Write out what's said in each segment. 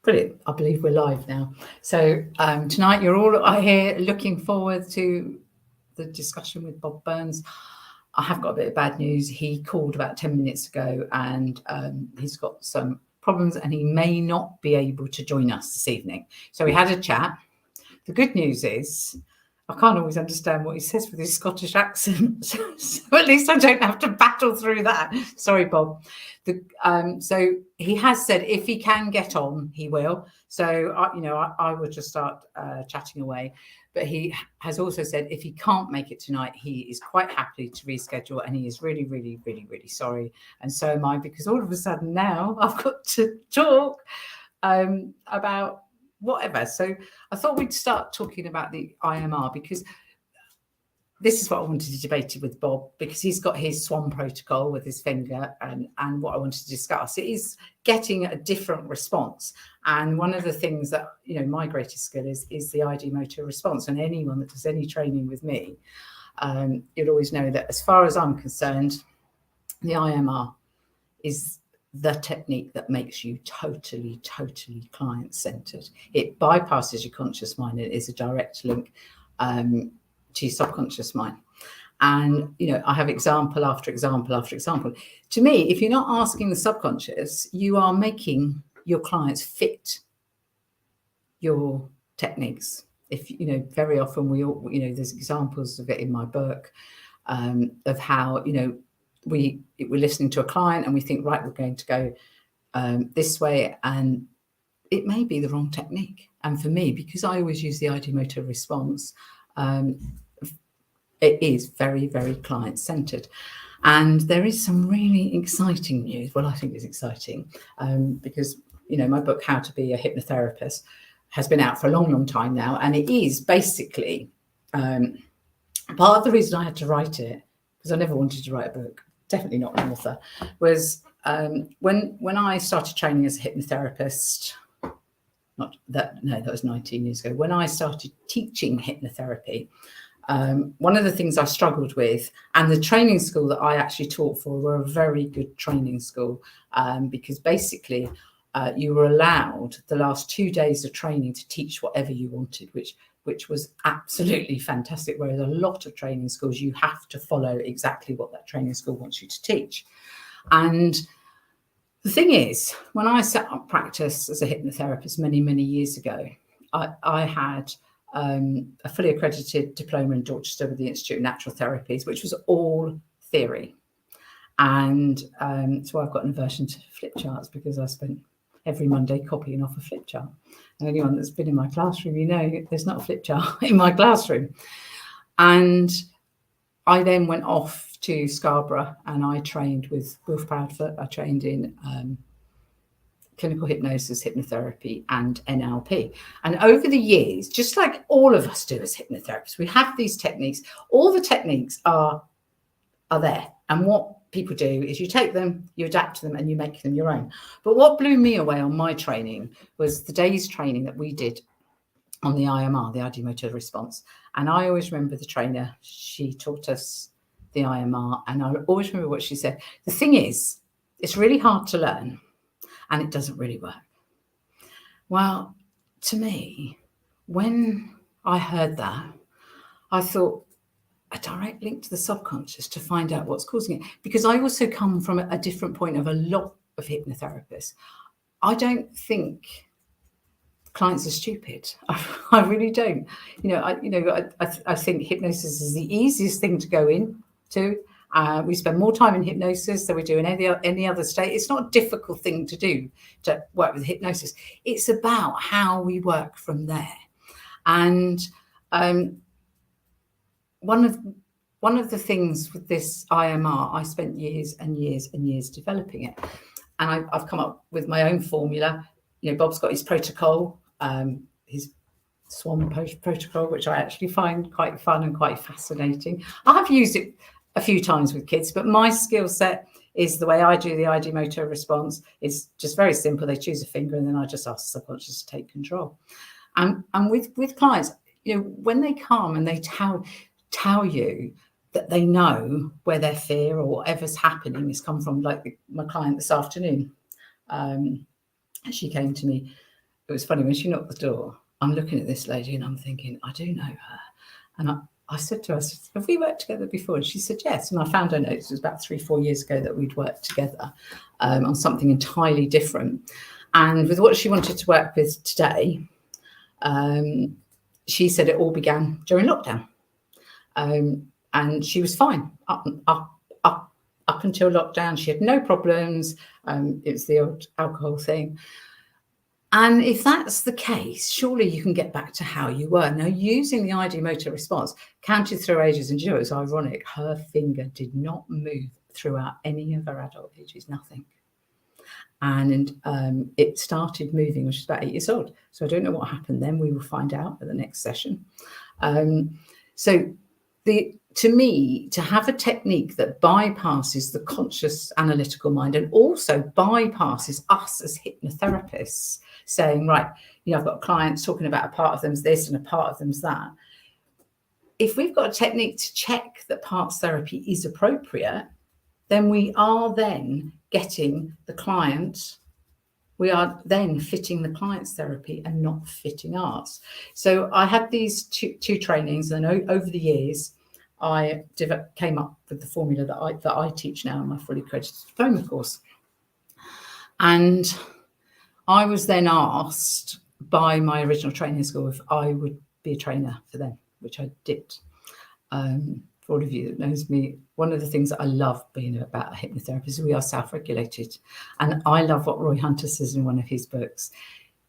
Brilliant. I believe we're live now. So tonight you're all here looking forward to the discussion with Bob Burns. I have got a bit of bad news. He called about 10 minutes ago and he's got some problems and he may not be able to join us this evening. So we had a chat. The good news is I can't always understand what he says with his Scottish accent, so at least I don't have to battle through that. Sorry, Bob. So he has said if he can get on, he will. So I will just start chatting away. But he has also said if he can't make it tonight, he is quite happy to reschedule, and he is really, really, really, really sorry. And so am I, because all of a sudden now I've got to talk about whatever. So I thought we'd start talking about the IMR, because this is what I wanted to debate it with Bob, because he's got his Swan Protocol with his finger, and what I wanted to discuss, it is getting a different response. And one of the things that, my greatest skill is the Ideomotor response. And anyone that does any training with me, you'll always know that as far as I'm concerned, the IMR is the technique that makes you totally, totally client-centered. It bypasses your conscious mind. It is a direct link to your subconscious mind. And, I have example after example after example. To me, if you're not asking the subconscious, you are making your clients fit your techniques. If, very often we all, there's examples of it in my book of how, we're listening to a client and we think, right, we're going to go this way, and it may be the wrong technique. And for me, because I always use the Ideomotor response, it is very, very client-centered. And there is some really exciting news. Well, I think it's exciting because, my book, How to Be a Hypnotherapist, has been out for a long, long time now. And it is basically part of the reason I had to write it, because I never wanted to write a book, definitely not an author, was when I started training as a hypnotherapist. That was 19 years ago. When I started teaching hypnotherapy, one of the things I struggled with, and the training school that I actually taught for were a very good training school, because basically you were allowed the last 2 days of training to teach whatever you wanted, which was absolutely fantastic. Whereas a lot of training schools, you have to follow exactly what that training school wants you to teach. And the thing is, when I set up practice as a hypnotherapist many, many years ago, I had a fully accredited diploma in Dorchester with the Institute of Natural Therapies, which was all theory. And so I've got an aversion to flip charts, because I spent every Monday copying off a flip chart. And anyone that's been in my classroom, there's not a flip chart in my classroom. And I then went off to Scarborough and I trained with Wilf Proudfoot. I trained in clinical hypnosis, hypnotherapy, and NLP. And over the years, just like all of us do as hypnotherapists, we have these techniques. All the techniques are there. And what people do is you take them, you adapt to them, and you make them your own. But what blew me away on my training was the day's training that we did on the IMR, the Ideomotor response. And I always remember the trainer, she taught us the IMR, and I always remember what she said. The thing is, it's really hard to learn, and it doesn't really work. Well, to me, when I heard that, I thought, a direct link to the subconscious to find out what's causing it. Because I also come from a different point of a lot of hypnotherapists. I don't think clients are stupid. I really don't. I think hypnosis is the easiest thing to go into. We spend more time in hypnosis than we do in any other state. It's not a difficult thing to do, to work with hypnosis. It's about how we work from there. And one of the things with this IMR, I spent years and years and years developing it. And I've come up with my own formula. Bob's got his protocol, his Swan Protocol, which I actually find quite fun and quite fascinating. I have used it a few times with kids, but my skill set is the way I do the Ideomotor response. It's just very simple. They choose a finger and then I just ask the subconscious to take control. And with clients, when they come and they tell you that they know where their fear or whatever's happening has come from, like my client this afternoon, she came to me it was funny when she knocked the door. I'm looking at this lady and I'm thinking, I do know her. And I said to her, have we worked together before? And she said, yes. And I found her notes. It was about 3-4 years ago that we'd worked together on something entirely different. And with what she wanted to work with today, she said it all began during lockdown. And she was fine up until lockdown. She had no problems. It was the old alcohol thing. And if that's the case, surely you can get back to how you were. Now, using the Ideomotor response, counted through ages, and you know, it's ironic, her finger did not move throughout any of her adult ages, nothing. And it started moving when she was about 8 years old. So I don't know what happened then. We will find out at the next session. To me, to have a technique that bypasses the conscious analytical mind and also bypasses us as hypnotherapists saying, right, you know, I've got clients talking about a part of them's this and a part of them's that. If we've got a technique to check that parts therapy is appropriate, then we are then getting the client, we are then fitting the client's therapy and not fitting ours. So I had these two trainings, and over the years, I came up with the formula that I teach now in my fully accredited diploma course. And I was then asked by my original training school if I would be a trainer for them, which I did. For all of you that knows me, one of the things that I love being about a hypnotherapist is we are self-regulated. And I love what Roy Hunter says in one of his books.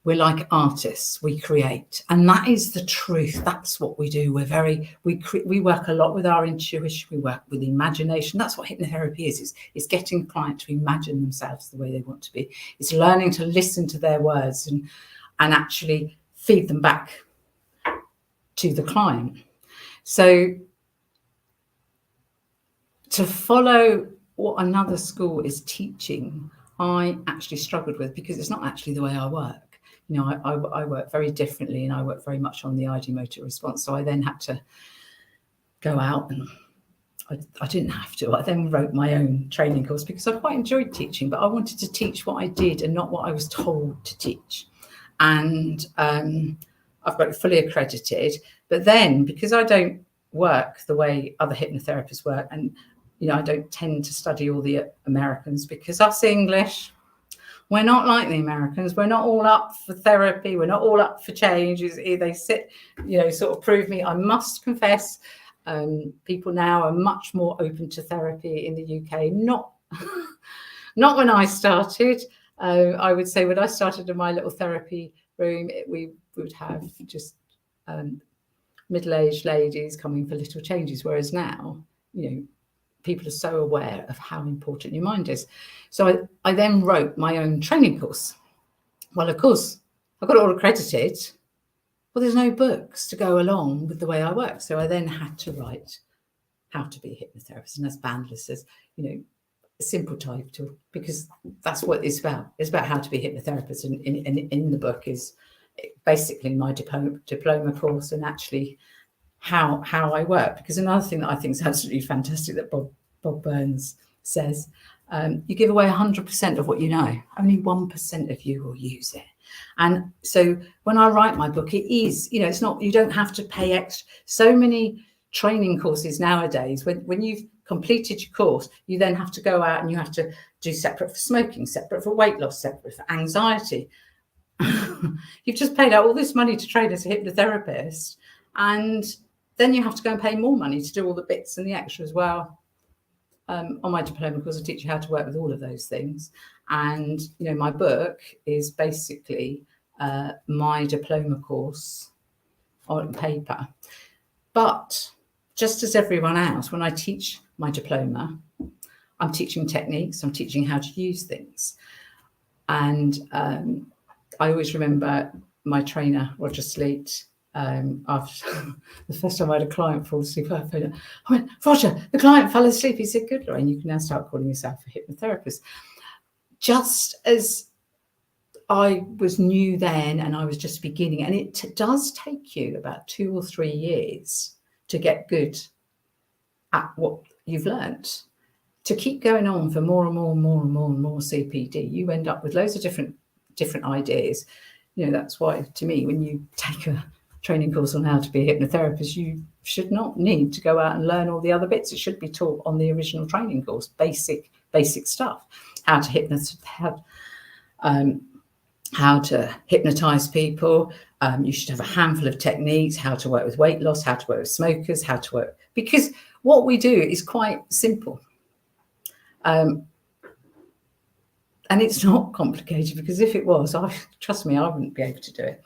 We're like artists, we create. And that is the truth. That's what we do. We work a lot with our intuition. We work with imagination. That's what hypnotherapy is. It's getting the client to imagine themselves the way they want to be. It's learning to listen to their words and actually feed them back to the client. So to follow what another school is teaching, I actually struggled with, because it's not actually the way I work. You know, I work very differently, and I work very much on the Ideomotor response. So I then had to go out, and I didn't have to. I then wrote my own training course because I quite enjoyed teaching, but I wanted to teach what I did and not what I was told to teach. And I've got it fully accredited. But then, because I don't work the way other hypnotherapists work, and you know, I don't tend to study all the Americans, because us English, we're not like the Americans. We're not all up for therapy. We're not all up for change. They sit, you know, sort of prove me. I must confess, people now are much more open to therapy in the UK. Not when I started. I would say when I started in my little therapy room, we would have just middle-aged ladies coming for little changes. Whereas now, you know, people are so aware of how important your mind is. So I then wrote my own training course. Well, of course, I got it all accredited. Well, there's no books to go along with the way I work. So I then had to write how to be a hypnotherapist. And as Bandler says, you know, a simple title, because that's what it's about. It's about how to be a hypnotherapist. And in the book is basically my diploma course, and actually how I work. Because another thing that I think is absolutely fantastic that Bob Burns says, you give away 100% of what you know. Only 1% of you will use it. And so when I write my book, it is, you know, it's not, you don't have to pay extra. So many training courses nowadays, when you've completed your course, you then have to go out and you have to do separate for smoking, separate for weight loss, separate for anxiety. You've just paid out all this money to train as a hypnotherapist, and then you have to go and pay more money to do all the bits and the extra as well. On my diploma course, I teach you how to work with all of those things. And, you know, my book is basically my diploma course on paper. But just as everyone else, when I teach my diploma, I'm teaching techniques, I'm teaching how to use things. And I always remember my trainer, Roger Sleet, after the first time I had a client fall asleep, I went, Roger, the client fell asleep. He said, good, Lorraine, you can now start calling yourself a hypnotherapist. Just as I was new then and I was just beginning, and it does take you about 2 or 3 years to get good at what you've learnt. To keep going on for more and more CPD, you end up with loads of different ideas. that's why, to me, when you take a training course on how to be a hypnotherapist, you should not need to go out and learn all the other bits. It should be taught on the original training course, basic stuff, how to hypnotize people. You should have a handful of techniques, how to work with weight loss, how to work with smokers, because what we do is quite simple. And it's not complicated, because if it was, trust me, I wouldn't be able to do it.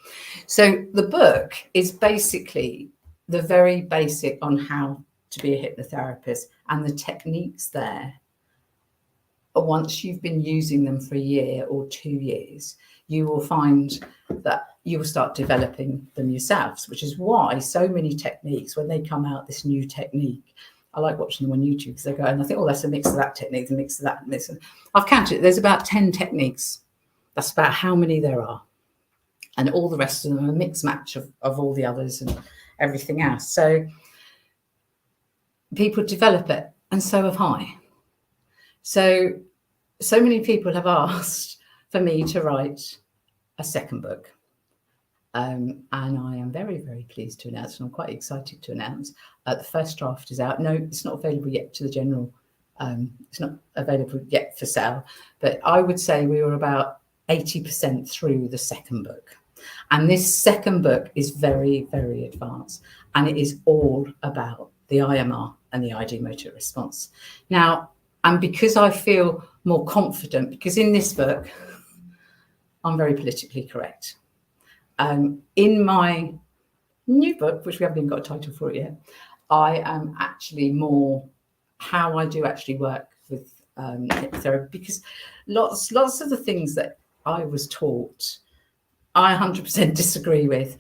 So the book is basically the very basic on how to be a hypnotherapist, and the techniques there, once you've been using them for a year or 2 years, you will find that you will start developing them yourselves, which is why so many techniques, when they come out, this new technique, I like watching them on YouTube, because they go, and I think, oh, that's a mix of that technique, a mix of that, and this. I've counted, there's about 10 techniques. That's about how many there are. And all the rest of them are a mix match of all the others and everything else. So people develop it, and so have I. So many people have asked for me to write a second book. And I am very, very pleased to announce, and I'm quite excited to announce, the first draft is out. No, it's not available yet to the general. It's not available yet for sale, but I would say we were about 80% through the second book. And this second book is very, very advanced, and it is all about the IMR and the Ideomotor response. Now, and because I feel more confident, because in this book, I'm very politically correct. In my new book, which we haven't even got a title for it yet, I am actually more how I do actually work with hypnotherapy, because lots of the things that I was taught, I 100% disagree with.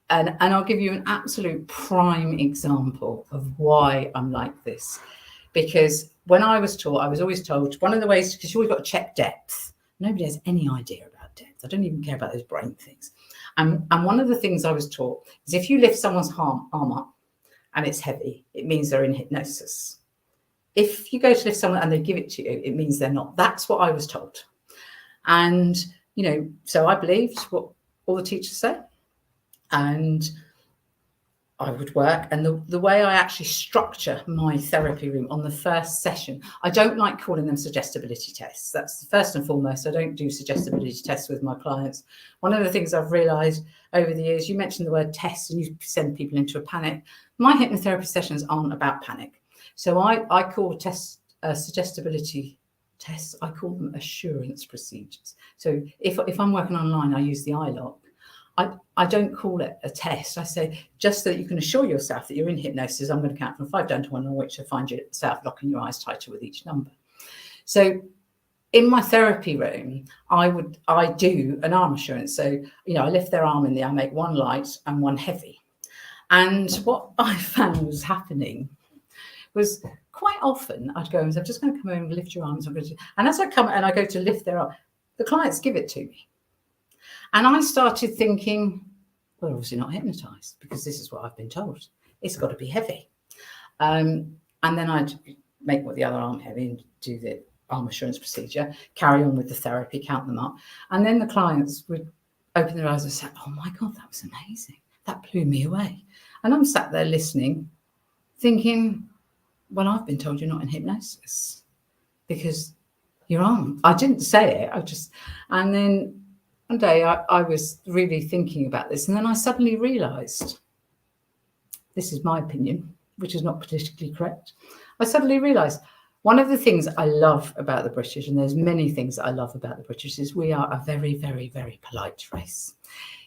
And I'll give you an absolute prime example of why I'm like this. Because when I was taught, I was always told, one of the ways, because you've always got to check depth. Nobody has any idea about depth. I don't even care about those brain things. And one of the things I was taught is if you lift someone's arm up and it's heavy, it means they're in hypnosis. If you go to lift someone and they give it to you, it means they're not. That's what I was told. And, so I believed what all the teachers say. And I would work. And the way I actually structure my therapy room on the first session, I don't like calling them suggestibility tests. That's the first and foremost. I don't do suggestibility tests with my clients. One of the things I've realised over the years, you mentioned the word test and you send people into a panic. My hypnotherapy sessions aren't about panic. So I call tests suggestibility tests, I call them assurance procedures. So if I'm working online, I use the eye lock. I don't call it a test. I say, just so that you can assure yourself that you're in hypnosis, I'm going to count from 5 down to 1, on which I find yourself locking your eyes tighter with each number. So in my therapy room, I do an arm assurance. So, I lift their arm in there, I make one light and one heavy. And what I found was happening was quite often I'd go and say, I'm just going to come over and lift your arms. And as I come and I go to lift their arm, the clients give it to me. And I started thinking, well, obviously not hypnotized, because this is what I've been told. It's got to be heavy. And then I'd make the other arm heavy and do the arm assurance procedure, carry on with the therapy, count them up. And then the clients would open their eyes and say, oh my God, that was amazing. That blew me away. And I'm sat there listening, thinking, well, I've been told you're not in hypnosis because your arm, I didn't say it. And then one day I was really thinking about this, and then I suddenly realised, this is my opinion, which is not politically correct. I suddenly realised one of the things I love about the British, and there's many things that I love about the British, is we are a very, very, very polite race.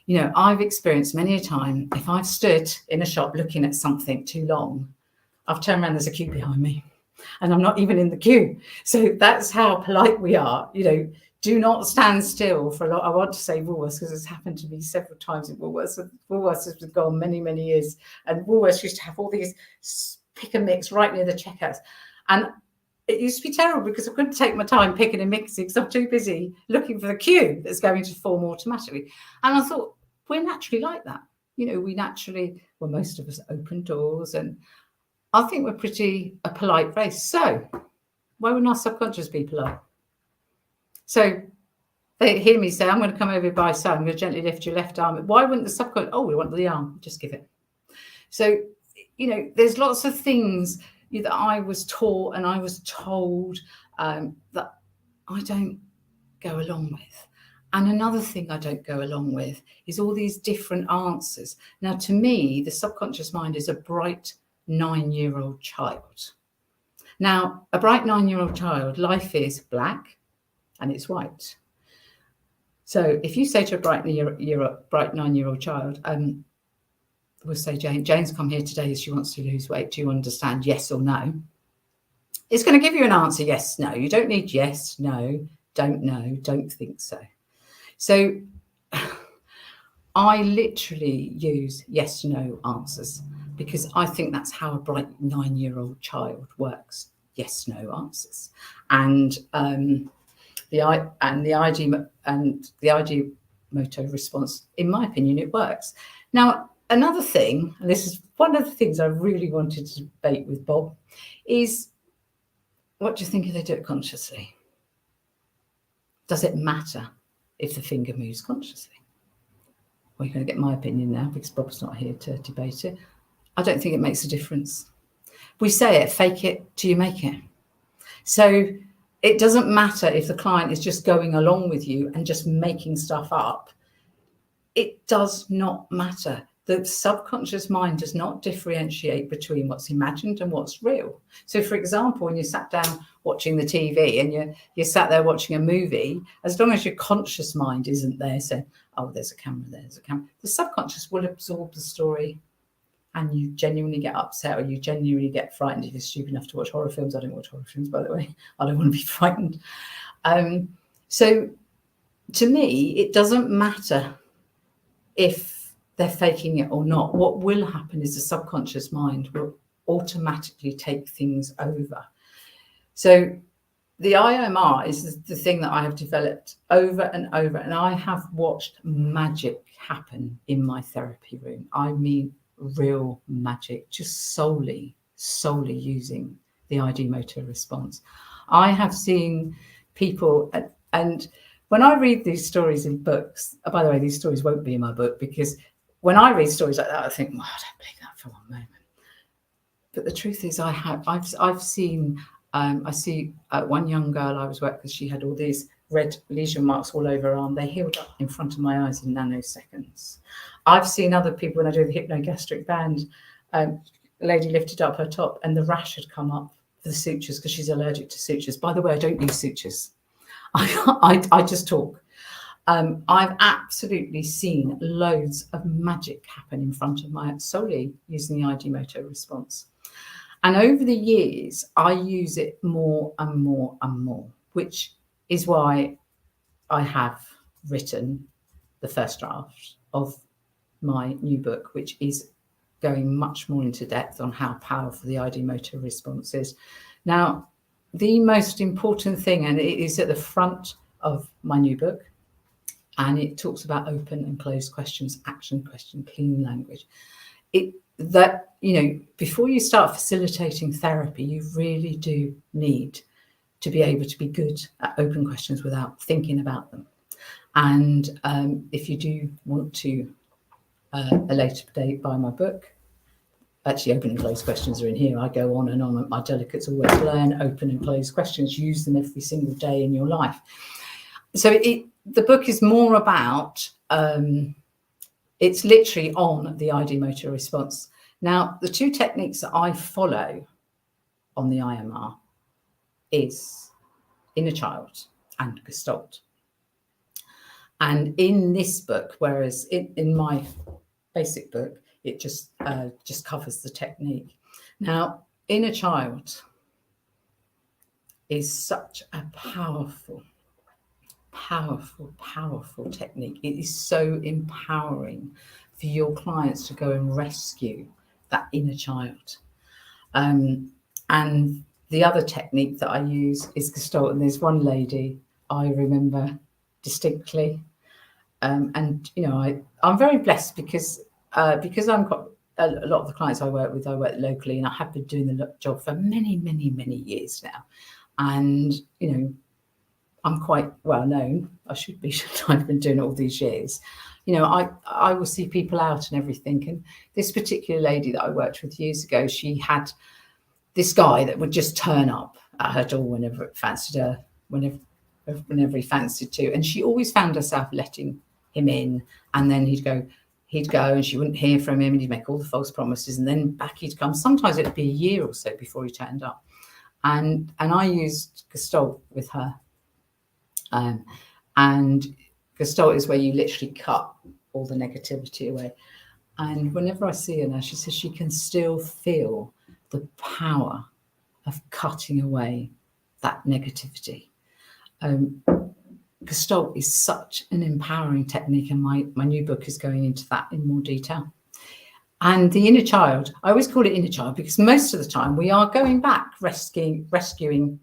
I've experienced many a time, if I've stood in a shop looking at something too long, I've turned around, there's a queue behind me, and I'm not even in the queue. So that's how polite we are. Do not stand still for a lot. I want to say Woolworths because it's happened to me several times in Woolworths. Woolworths has gone many, many years. And Woolworths used to have all these pick and mix right near the checkouts. And it used to be terrible because I couldn't take my time picking and mixing because I'm too busy looking for the queue that's going to form automatically. And I thought, we're naturally like that. We naturally, most of us open doors. And I think we're pretty a polite race. So why wouldn't our subconscious be polite? So they hear me say, I'm going to come over by side, I'm going to gently lift your left arm. Why wouldn't the subconscious, oh, we want the arm, just give it. So, there's lots of things that I was taught and I was told that I don't go along with. And another thing I don't go along with is all these different answers. Now, to me, the subconscious mind is a bright 9-year-old child. Now, a bright 9-year-old child, life is black and it's white. So if you say to a bright 9-year-old child, we'll say, Jane's come here today as she wants to lose weight. Do you understand? Yes or no? It's going to give you an answer, yes, no. You don't need yes, no, don't think so. So I literally use yes, no answers because I think that's how a bright 9-year-old child works. Yes, no answers. And the Ideomotor response, in my opinion, it works. Now, another thing, and this is one of the things I really wanted to debate with Bob, is what do you think if they do it consciously? Does it matter if the finger moves consciously? Well, you're going to get my opinion now because Bob's not here to debate it. I don't think it makes a difference. We say it, fake it till you make it. So it doesn't matter if the client is just going along with you and just making stuff up. It does not matter. The subconscious mind does not differentiate between what's imagined and what's real. So, for example, when you sat down watching the TV and you sat there watching a movie, as long as your conscious mind isn't there saying, oh, there's a camera, there's a camera, the subconscious will absorb the story and you genuinely get upset or you genuinely get frightened if you're stupid enough to watch horror films. I don't watch horror films, by the way. I don't want to be frightened. So, to me, it doesn't matter if they're faking it or not. What will happen is the subconscious mind will automatically take things over. So the IMR is the thing that I have developed over and over, and I have watched magic happen in my therapy room. I mean, real magic, just solely using the Ideomotor response. I have seen people, and when I read these stories in books, by the way, these stories won't be in my book because when I read stories like that, I think, well, I don't believe that for one moment. But the truth is, I've seen, I see one young girl I was working with, she had all these red lesion marks all over her arm. They healed up in front of my eyes in nanoseconds. I've seen other people, when I do the hypnogastric band, a lady lifted up her top and the rash had come up for the sutures because she's allergic to sutures. By the way, I don't use sutures. I just talk. I've absolutely seen loads of magic happen in front of my solely using the Ideomotor response. And over the years, I use it more and more and more, which is why I have written the first draft of my new book, which is going much more into depth on how powerful the Ideomotor response is. Now, the most important thing, and it is at the front of my new book, and it talks about open and closed questions, action question, clean language. Before you start facilitating therapy, you really do need to be able to be good at open questions without thinking about them. And if you do want to, a later date, buy my book. Actually, open and closed questions are in here. I go on and on. My delegates always learn open and closed questions. Use them every single day in your life. So the book is more about, it's literally on the Ideomotor response. Now, the two techniques that I follow on the IMR is inner child and Gestalt. And in this book, whereas in my basic book, it just covers the technique. Now, inner child is such a powerful technique. It is so empowering for your clients to go and rescue that inner child. And the other technique that I use is Gestalt. And there's one lady I remember distinctly. I'm very blessed because I've got a lot of the clients I work with, I work locally, and I have been doing the job for many, many, many years now. And, I'm quite well known. I should be, shouldn't I? I've been doing it all these years. You know, I will see people out and everything. And this particular lady that I worked with years ago, she had this guy that would just turn up at her door whenever it fancied her, whenever he fancied to. And she always found herself letting him in, and then he'd go and she wouldn't hear from him, and he'd make all the false promises, and then back he'd come. Sometimes it'd be a year or so before he turned up. And I used Gestalt with her. And Gestalt is where you literally cut all the negativity away. And whenever I see her now, she says she can still feel the power of cutting away that negativity. Gestalt is such an empowering technique, and my new book is going into that in more detail. And the inner child, I always call it inner child because most of the time we are going back rescuing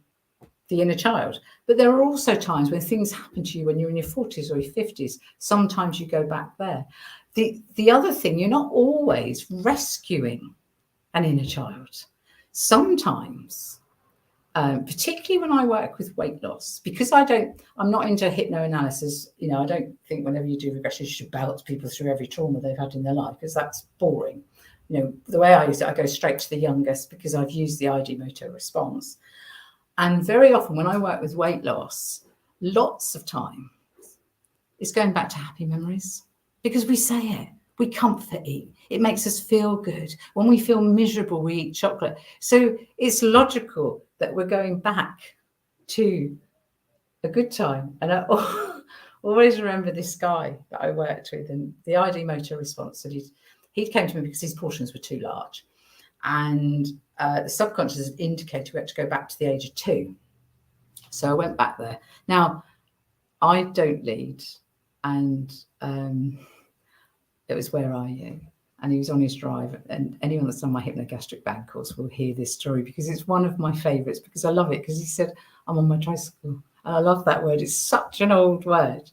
the inner child. But there are also times when things happen to you when you're in your 40s or your 50s. Sometimes you go back there. The other thing, you're not always rescuing an inner child. Sometimes, particularly when I work with weight loss, because I'm not into hypnoanalysis. You know, I don't think whenever you do regression, you should belt people through every trauma they've had in their life, because that's boring. You know, the way I use it, I go straight to the youngest because I've used the Ideomotor response. And very often when I work with weight loss, lots of time it's going back to happy memories, because we say it, we comfort eat. It makes us feel good. When we feel miserable, we eat chocolate. So it's logical that we're going back to a good time. And I always remember this guy that I worked with, and the Ideomotor response that he came to me because his portions were too large. And the subconscious had indicated we had to go back to the age of 2. So I went back there. Now, I don't lead, and it was Where Are You? And he was on his drive. And anyone that's done my hypnogastric band course will hear this story, because it's one of my favourites, because I love it, because he said, I'm on my tricycle. And I love that word. It's such an old word.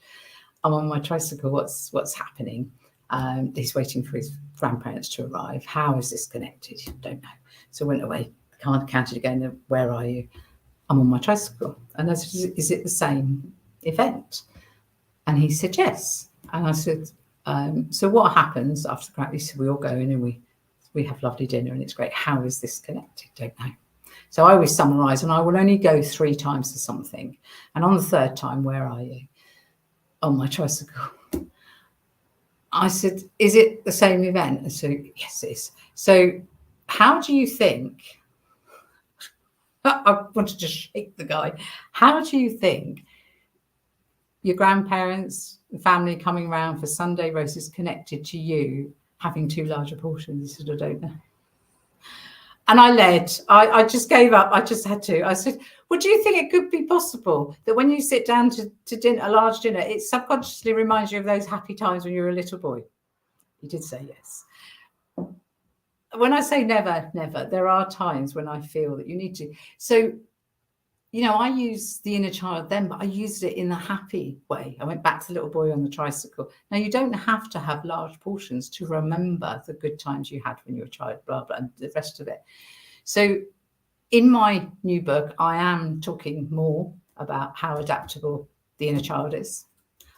I'm on my tricycle. What's happening? He's waiting for his grandparents to arrive. How is this connected? Don't know. So I went away, counted again. Where are you? I'm on my tricycle. And I said, is it the same event? And he said, yes. And I said, so what happens after the practice? He said, we all go in and we have lovely dinner and it's great. How is this connected? Don't know. So I always summarise, and I will only go 3 times to something. And on the 3rd time, where are you? On my tricycle. I said, is it the same event? And so, yes, it is. So how do you think, I wanted to shake the guy. How do you think your grandparents, the family coming around for Sunday roast is connected to you having 2 larger portions? He said, I don't know. And I just gave up. I just had to. I said, well, do you think it could be possible that when you sit down to dinner, a large dinner, it subconsciously reminds you of those happy times when you were a little boy? He did say yes. When I say never, never, there are times when I feel that you need to. So, you know, I use the inner child then, but I used it in a happy way. I went back to the little boy on the tricycle. Now, you don't have to have large portions to remember the good times you had when you were a child, blah, blah, and the rest of it. So in my new book, I am talking more about how adaptable the inner child is.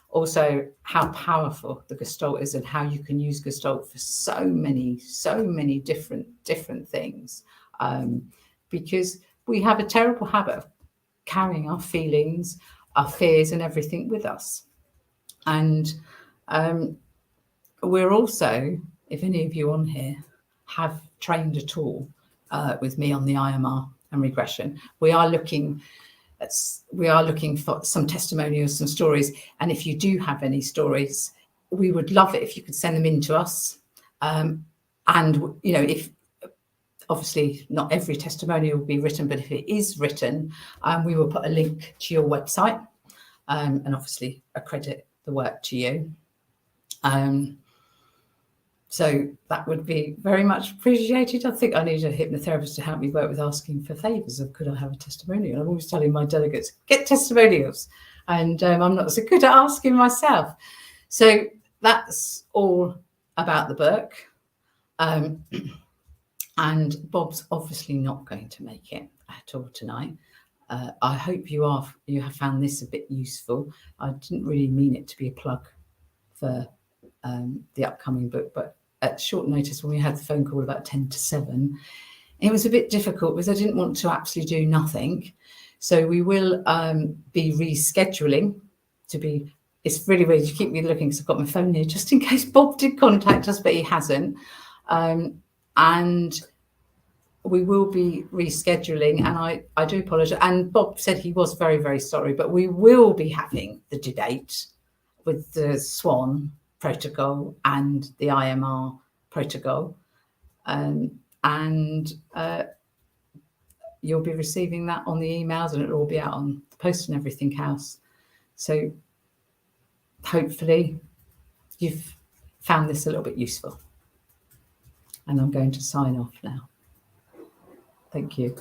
Also, how powerful the Gestalt is, and how you can use Gestalt for so many different things. Because we have a terrible habit of carrying our feelings, our fears, and everything with us. And we're also, if any of you on here have trained at all with me on the IMR and regression, we are looking for some testimonials, some stories. And if you do have any stories, we would love it if you could send them in to us. And, you know, if obviously not every testimonial will be written, but if it is written, we will put a link to your website and obviously accredit the work to you. So that would be very much appreciated. I think I need a hypnotherapist to help me work with asking for favours of, could I have a testimonial? I'm always telling my delegates, get testimonials. And I'm not so good at asking myself. So that's all about the book. And Bob's obviously not going to make it at all tonight. I hope you have found this a bit useful. I didn't really mean it to be a plug for the upcoming book, but at short notice, when we had the phone call about 10 to 7, it was a bit difficult because I didn't want to absolutely do nothing. So we will be rescheduling to be. It's really weird. You keep me looking because I've got my phone here just in case Bob did contact us, but he hasn't. And we will be rescheduling, and I do apologise. And Bob said he was very, very sorry, but we will be having the debate with the Swan Protocol and the IMR Protocol. And you'll be receiving that on the emails, and it'll all be out on the post and everything else. So hopefully you've found this a little bit useful. And I'm going to sign off now. Thank you.